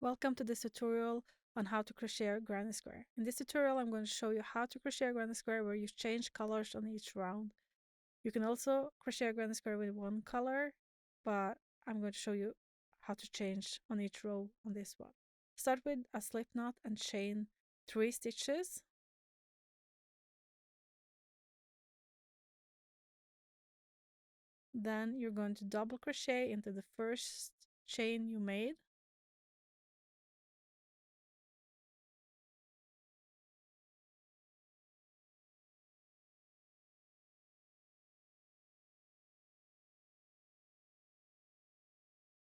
Welcome to this tutorial on how to crochet a granny square. In this tutorial I'm going to show you how to crochet a granny square where you change colors on each round. You can also crochet a granny square with one color, but I'm going to show you how to change on each row on this one. Start with a slip knot and chain 3 stitches. Then you're going to double crochet into the first chain you made.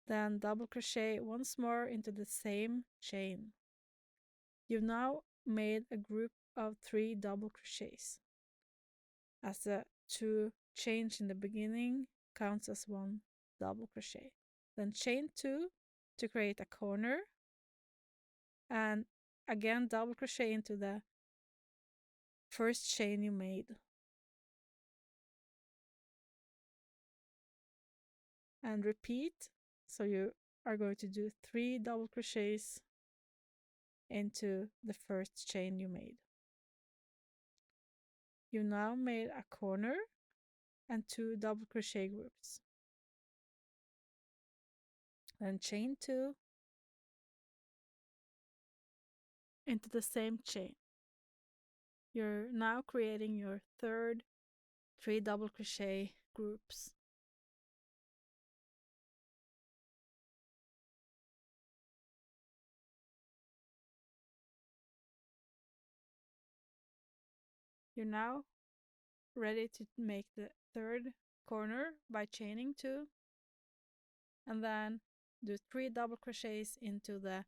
Then double crochet once more into the same chain. You've now made a group of 3 double crochets, as the 2 chains in the beginning counts as 1 double crochet. Then chain 2 to create a corner, and again double crochet into the first chain you made. And repeat, so you are going to do 3 double crochets into the first chain you made. You now made a corner and 2 double crochet groups. Then chain 2 into the same chain. You're now creating your third 3 double crochet groups. You're now ready to make the third corner by chaining 2, and then do 3 double crochets into the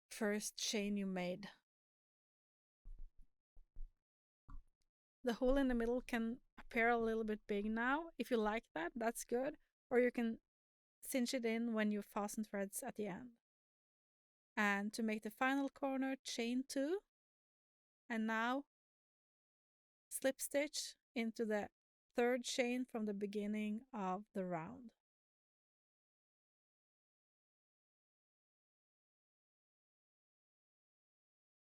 first chain you made. The hole in the middle can appear a little bit big now. If you like that, that's good, or you can cinch it in when you fasten threads at the end. And to make the final corner, chain 2, and now slip stitch into the third chain from the beginning of the round.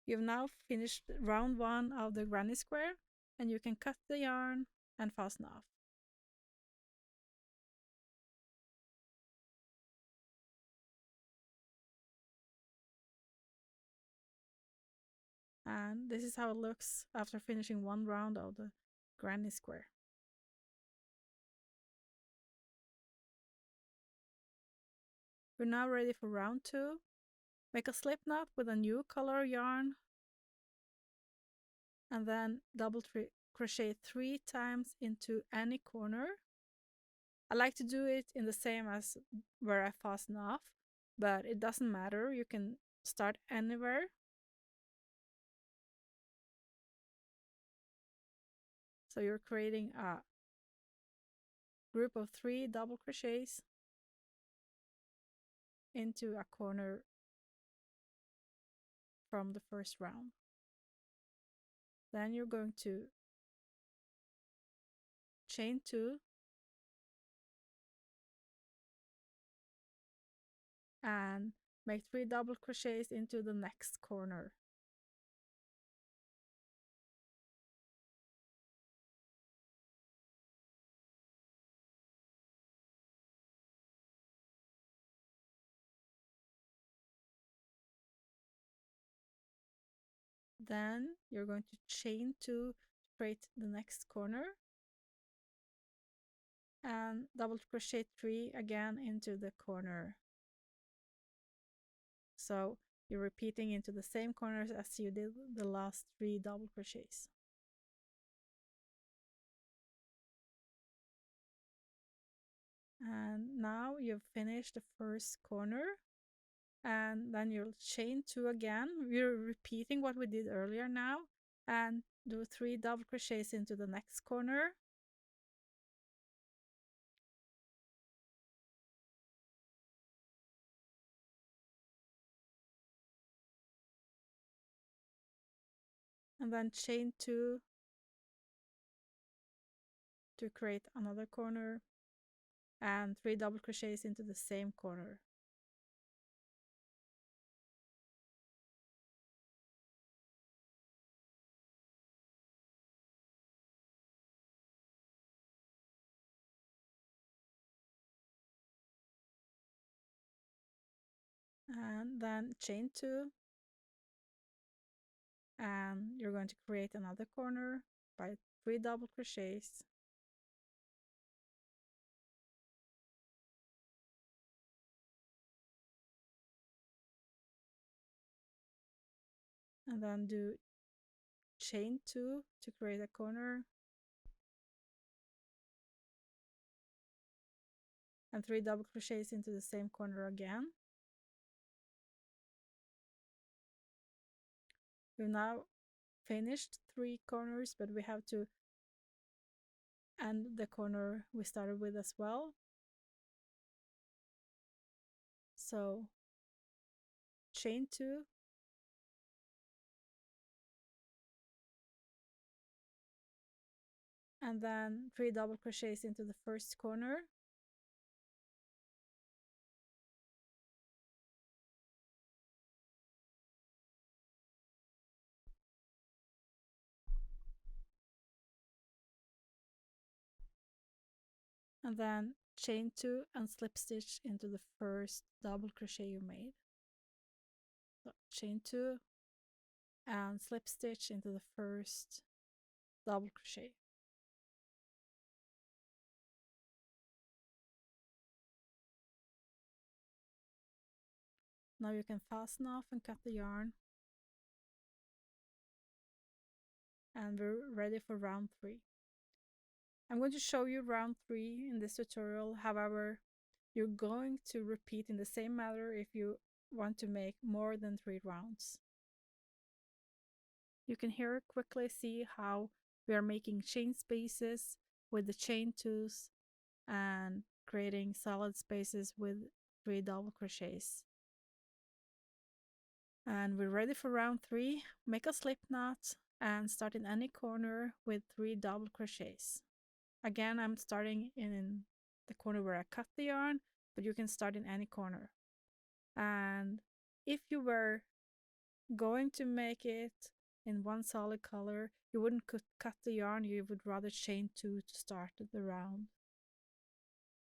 You've now finished round 1 of the granny square, and you can cut the yarn and fasten off. And this is how it looks after finishing 1 round of the granny square. We're now ready for round 2. Make a slip knot with a new color yarn, and then double crochet 3 times into any corner. I like to do it in the same as where I fasten off, but it doesn't matter. You can start anywhere. So you're creating a group of 3 double crochets into a corner from the first round. Then you're going to chain 2 and make 3 double crochets into the next corner. Then you're going to chain 2 to create the next corner, and double crochet 3 again into the corner. So you're repeating into the same corners as you did the last 3 double crochets. And now you've finished the first corner, and then you'll chain 2 again. We're repeating what we did earlier now, and do 3 double crochets into the next corner. And then chain 2 to create another corner, and 3 double crochets into the same corner. and then chain 2, and you're going to create another corner by 3 double crochets, and then do chain 2 to create a corner, and 3 double crochets into the same corner again. We've now finished 3 corners, but we have to end the corner we started with as well. So chain 2, and then 3 double crochets into the first corner, and then chain 2 and slip stitch into the first double crochet you made. So chain 2 and slip stitch into the first double crochet. Now you can fasten off and cut the yarn, and we're ready for round 3. I'm going to show you round 3 in this tutorial. However, you're going to repeat in the same manner if you want to make more than 3 rounds. You can here quickly see how we are making chain spaces with the chain 2s and creating solid spaces with 3 double crochets. And we're ready for round 3. Make a slip knot and start in any corner with 3 double crochets. Again, I'm starting in the corner where I cut the yarn, but you can start in any corner. And if you were going to make it in one solid color, you wouldn't cut the yarn, you would rather chain 2 to start the round.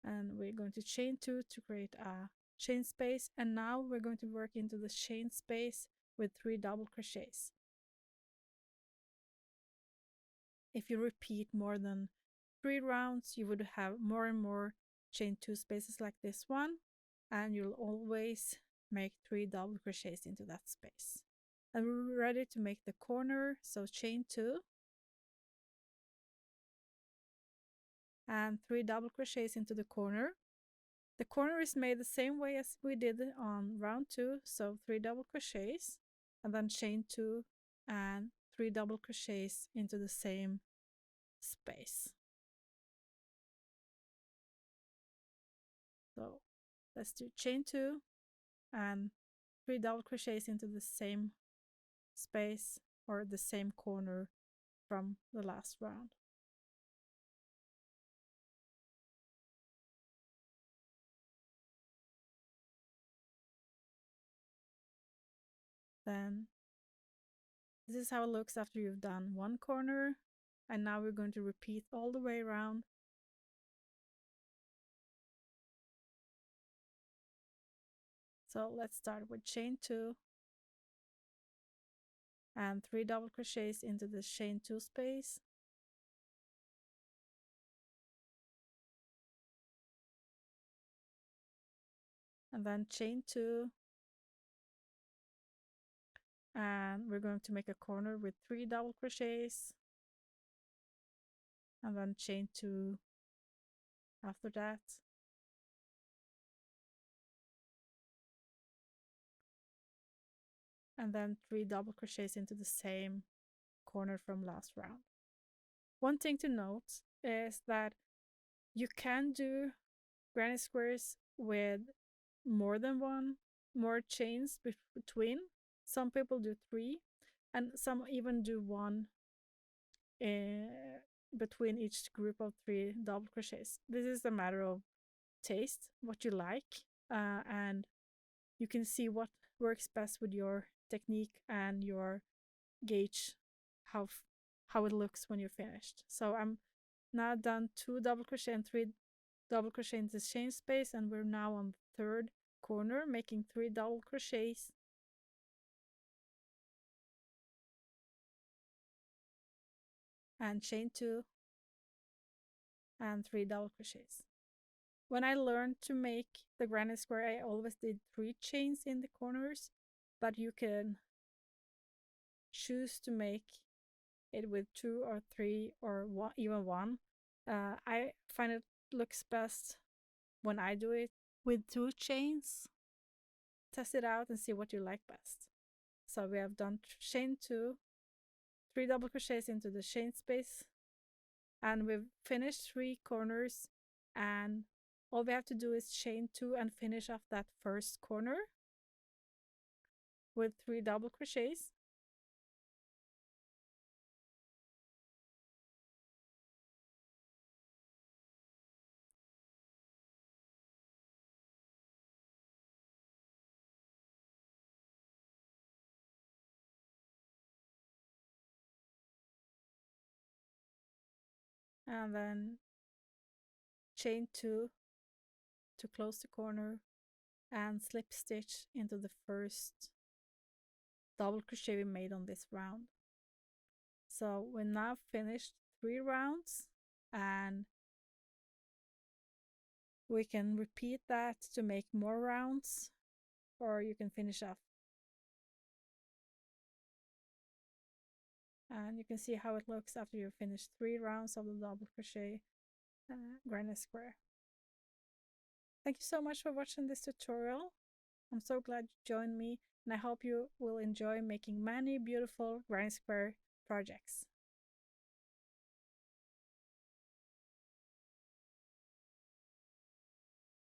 And we're going to chain 2 to create a chain space, and now we're going to work into the chain space with 3 double crochets. If you repeat more than 3 rounds, you would have more and more chain 2 spaces like this one, and you'll always make 3 double crochets into that space. And we're ready to make the corner, so chain 2 and 3 double crochets into the corner. The corner is made the same way as we did on round 2, so 3 double crochets, and then chain 2 and 3 double crochets into the same space. So let's do chain 2 and 3 double crochets into the same space or the same corner from the last round. Then this is how it looks after you've done one corner, and now we're going to repeat all the way around. So let's start with chain 2 and 3 double crochets into the chain 2 space, and then chain 2, and we're going to make a corner with 3 double crochets, and then chain 2 after that, and then 3 double crochets into the same corner from last round. One thing to note is that you can do granny squares with more than one, more chains between. Some people do 3, and some even do 1 between each group of 3 double crochets. This is a matter of taste, what you like, and you can see what works best with your technique and your gauge how it looks when you're finished. So I'm now done 2 double crochet and 3 double crochet in the chain space, and we're now on the 3rd corner, making 3 double crochets, and chain 2 and 3 double crochets. When I learned to make the granny square, I always did 3 chains in the corners, but you can choose to make it with 2 or 3 or even 1. I find it looks best when I do it with 2 chains. Test it out and see what you like best. So we have done chain 2, 3 double crochets into the chain space, and we've finished 3 corners, and all we have to do is chain 2 and finish off that first corner with 3 double crochets. And then chain 2 to close the corner and slip stitch into the first double crochet we made on this round. So we now finished 3 rounds, and we can repeat that to make more rounds, or you can finish off. And you can see how it looks after you finish 3 rounds of the double crochet granny square. Thank you so much for watching this tutorial. I'm so glad you joined me, and I hope you will enjoy making many beautiful granny square projects.